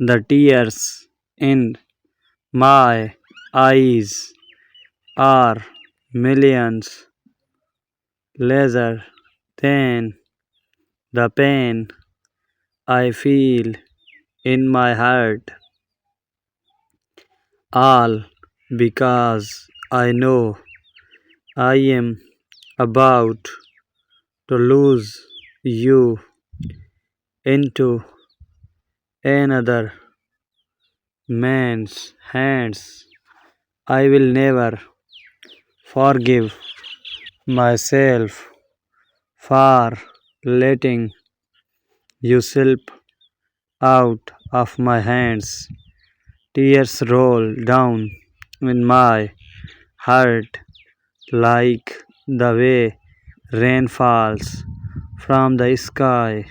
The tears in my eyes are millions larger than the pain I feel in my heart, all because I know I am about to lose you into another man's hands. I will never forgive myself for letting you slip out of my hands. Tears roll down in my heart like the way rain falls from the sky.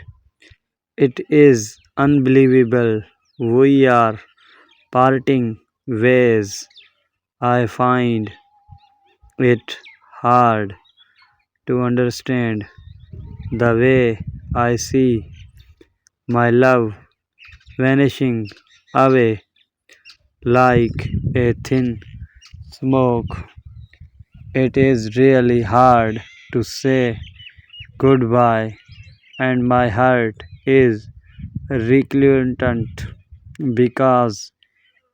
It is unbelievable. We are parting ways. I find it hard to understand the way I see my love vanishing away like a thin smoke. It is really hard to say goodbye, and my heart is reluctant because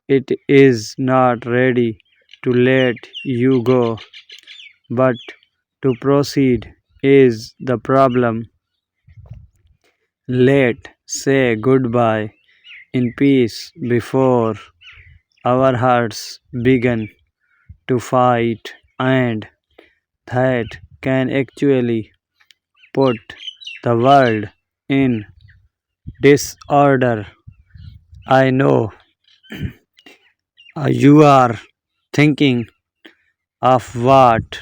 it is not ready to let you go. But to proceed is the problem. Let's say goodbye in peace before our hearts begin to fight, and that can actually put the world in disorder. I know you are thinking of what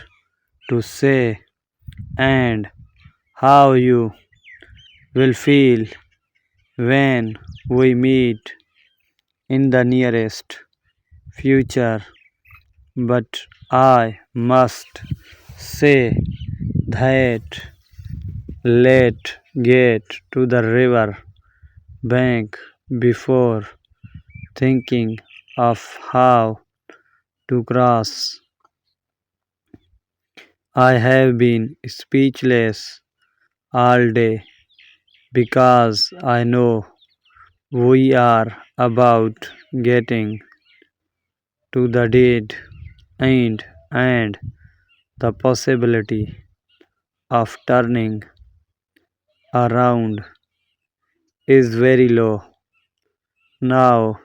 to say and how you will feel when we meet in the nearest future, but I must say that let's get to the river bank before thinking of how to cross. I have been speechless all day because I know we are about getting to the dead end, and the possibility of turning around is very low. Now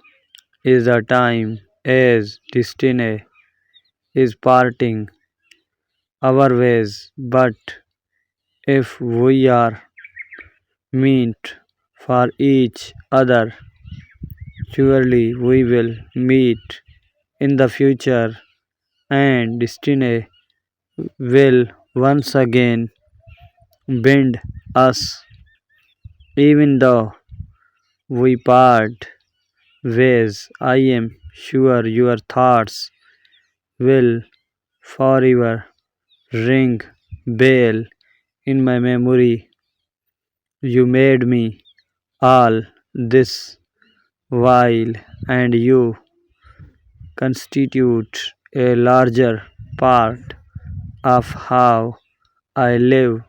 is the time as destiny is parting our ways, but if we are meant for each other, surely we will meet in the future, and destiny will once again bind us, even though we part ways. I am sure your thoughts will forever ring bell in my memory. You made me all this while, and you constitute a larger part of how I live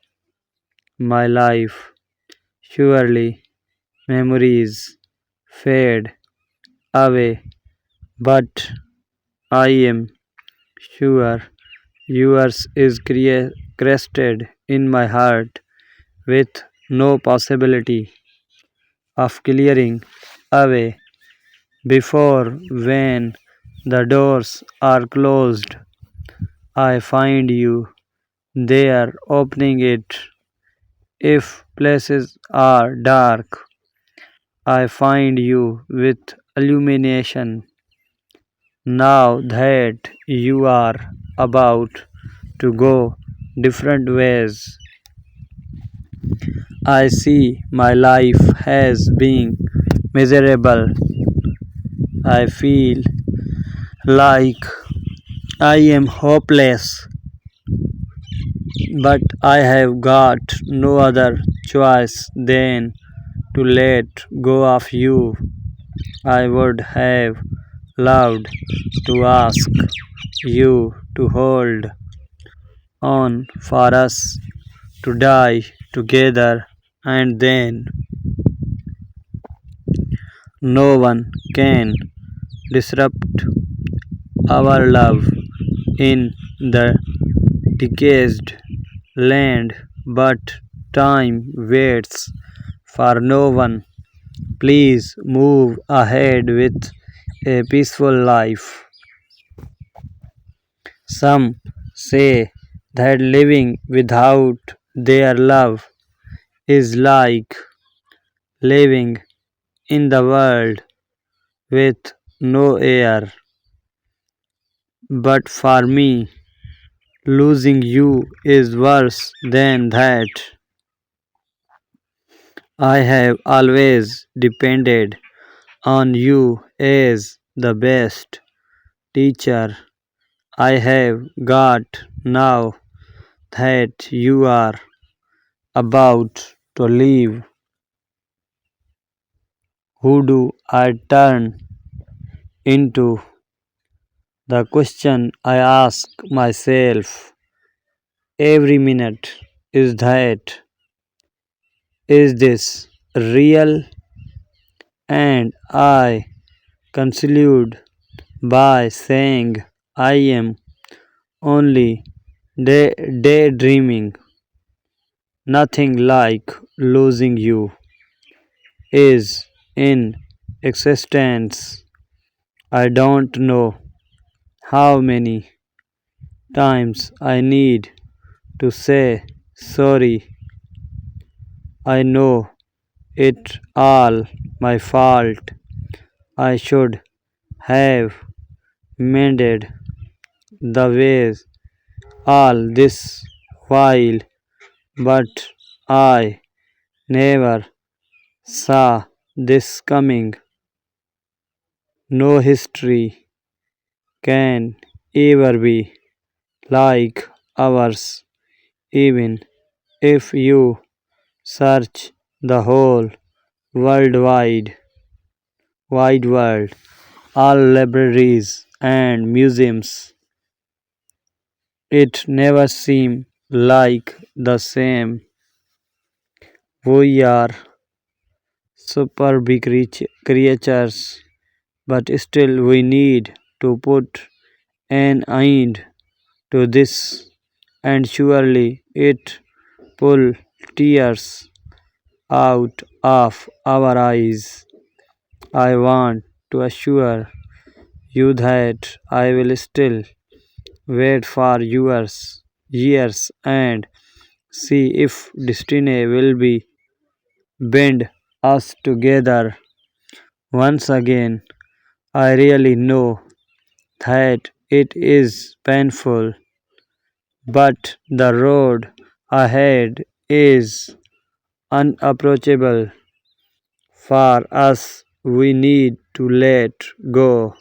my life. Surely memories fade away, but I am sure yours is crested in my heart with no possibility of clearing away before when the doors are closed. I find you there opening it. If places are dark, I find you with illumination. Now that you are about to go different ways, I see my life has been miserable. I feel like I am hopeless, but I have got no other choice than to let go of you. I would have loved to ask you to hold on for us to die together, and then no one can disrupt our love in the decayed land, but time waits for no one. Please move ahead with a peaceful life. Some say that living without their love is like living in the world with no air. But for me, losing you is worse than that. I have always depended on you as the best teacher I have got. Now that you are about to leave, who do I turn into? The question I ask myself every minute is that, is this real? And I conclude by saying I am only daydreaming. Nothing like losing you is in existence. I don't know how many times I need to say sorry. I know it all my fault. I should have mended the ways all this while, but I never saw this coming. No history can ever be like ours, even if you search the whole wide world, all libraries and museums. It never seemed like the same. We are super big creatures, but still we need to put an end to this, and surely it pull tears out of our eyes. I want to assure you that I will still wait for years and see if destiny will be bend us together once again. I really know that it is painful, but the road ahead is unapproachable for us. We need to let go.